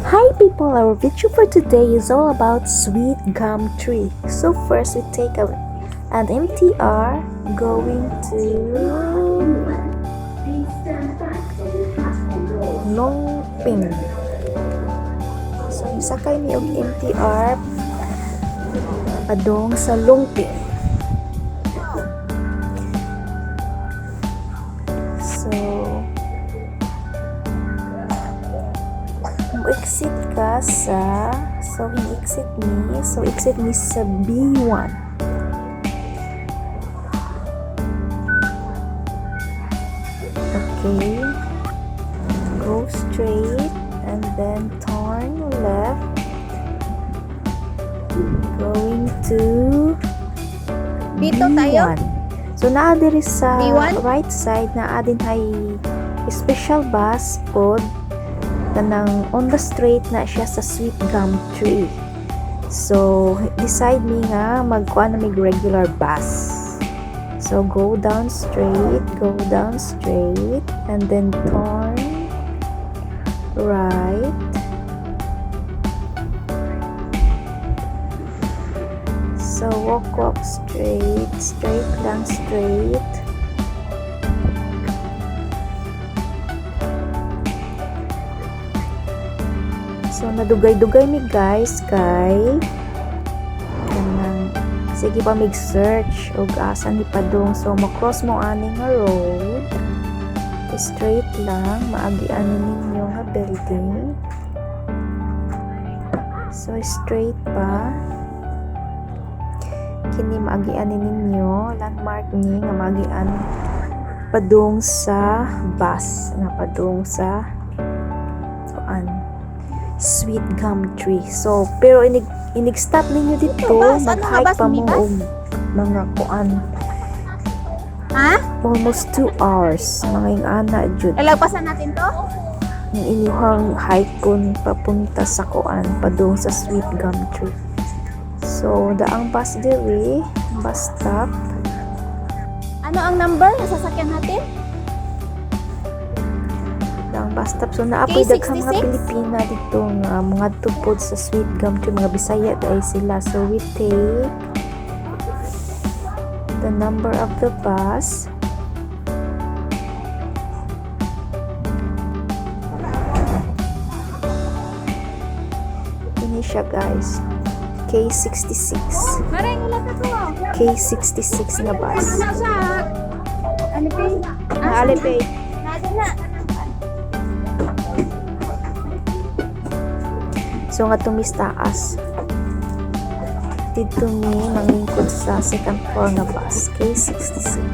Hi people, our video for today is all about sweet gum tree. So first we take an MTR going to Longping. So isakay ni og MTR padong sa Longping. So exit ka sa exit ni sa B1. Okay, go straight and then turn left going to Dito B1. tayo? So naa diri sa B1? right side naa din hay special bus pod kanang on the straight na siya sa sweet gum tree. So decide me nga magkuha na mig regular bus. So go down straight and then turn right. So walk straight lang straight. So nadugay-dugay mi guys kay kanang sige pa mig search og asa ni padung. So ma-cross mo ani nga road. Straight lang maagi ani ninyo nga building. So straight pa. Kini maagi ani ninyo landmark ni nga maagi ani padung sa bus nga padung sa sweet gum tree. So pero inig-stop ninyo dito, mag-hike pa mo og mga kuan. Ha? Almost 2 hours. Mga ana jud. Lalagpasan natin to? Yung inyuhang hike kun papunta sa kuan padung sa sweet gum tree. So daang bus diri, bus stop. Ano ang number ng sasakyan natin? Ang bus stop. So naapoy daghang mga K66? Pilipina dito nga mga tupod sa sweet gum tree, mga Bisaya dai sila. So we take the number of the bus. Ini siya guys. K66. Maring ulat na to. K66 na bus. Alipay. Alipay. Natin na. So nga tumis taas. Dito mi mangingkod sa second floor nga bus. K66.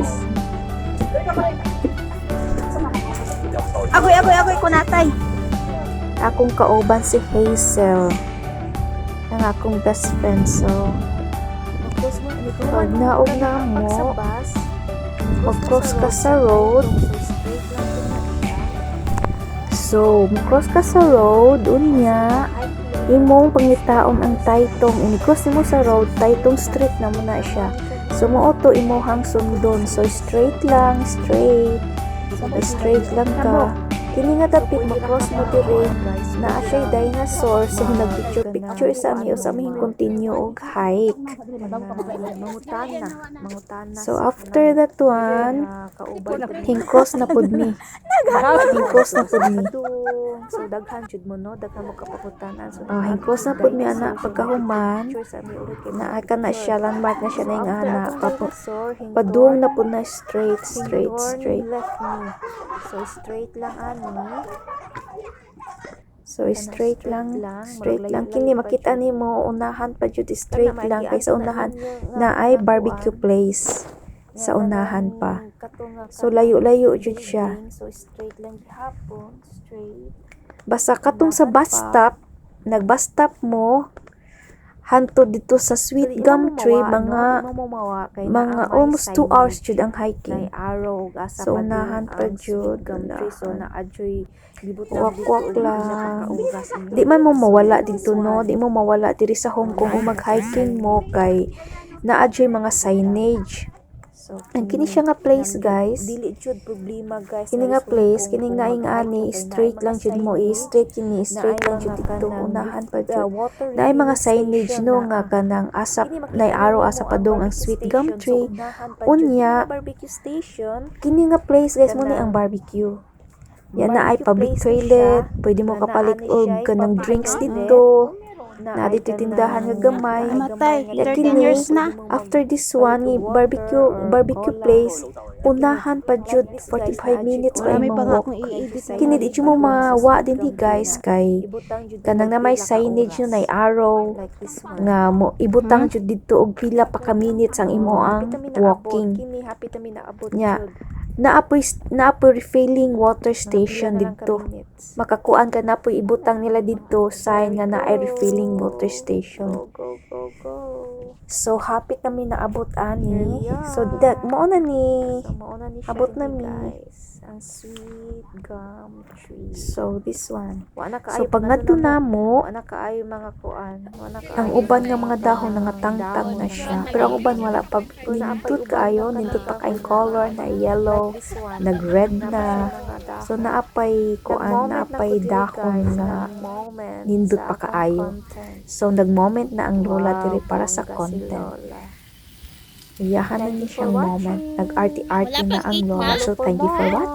Agoy kunatay. Akong kauban si Hazel. Ang akong best friend. So pag naog na mo, mag-cross ka sa road. So, mag-cross ka sa road, unya, imong pangitaon ang Taytong. Ini-cross mo sa road, Taytong street na muna siya. So, mo auto imohang sundon. So, straight lang ka. Kini nga dapit mag-cross mo diri na siya dinosaur. So, nag-picture sa ami o sa aming continue og hike. So, after that one, hing-cross na pud mi. Hing-cross na pud mi. So, daghan jud mo no, daghan mo kapakutanan. So, hing-cross na pud mi ana pagkahuman. Na kana siya landmark na siya na yung ana. Padung na pud na straight. So, straight lang ani. So straight lang kini makita nimo unahan pa jud straight lang kaysa unahan na ay barbecue place sa unahan pa. So layo-layo jud siya. So straight lang gihapon, straight. Basta katong sa bus stop, nag-bus stop mo hanto dito sa sweet gum tree mga almost 2 hours jud ang hiking. So unahan pa jud so na adjoy wakwak lang. Di man mo mawala dito no, di mo mawala diri sa Hong Kong kung mag-hiking mo kay na adjoy mga signage. Ang kini siya nga place guys. Dili jud problema guys. Kini nga place, kini nga ingani, straight lang jud mo, straight lang jud dito, unahan pa jud. Naay mga signage no nga kanang asap, nay araw asa padong ang sweet gum tree. Unya, barbecue station. kini nga place guys mo ni ang barbecue. Yan na ay public toilet, pwede mo kapalit og kanang drinks dito. Na dito tindahan nga gamay. Matay, Ya 13 years na. After this one, ni barbecue place, unahan pa jud 45 minutes pa Marami imong pa nga walk. akong i-edit. Kini di mo mawa din hi guys kay kanang na may signage yun ay arrow nga mo ibutang jud dito og pila pa ka minutes ang imo ang walking. Kini happy ta mi naabot Nya, jud. naapoy refilling water station dito. Makakuan ka na po ibutang nila dito sign nga na ay refilling water station. Go, go, go. So happy kami na abot ani. Here we are. So that mo na ni. So, mauna ni siya Abot dinhi, na mi. guys. Ang sweet gum tree. So this one. Wa na So kaayo pag ngadto na mo, wa na kaayo mga kuan. Wa na kaayo ang uban nga mga mga dahon nga tangtang na siya. Pero ang uban wala pa nindot kaayo, nindot pa kaayong color na yellow, nag-red na. So naapay kuan, naapay dahon na nindot pa kaayo. So nag-moment na ang lola diri para sa content. Iyahan na ni siyang moment. Nag-arty-arty na ang lola. So thank you for watching.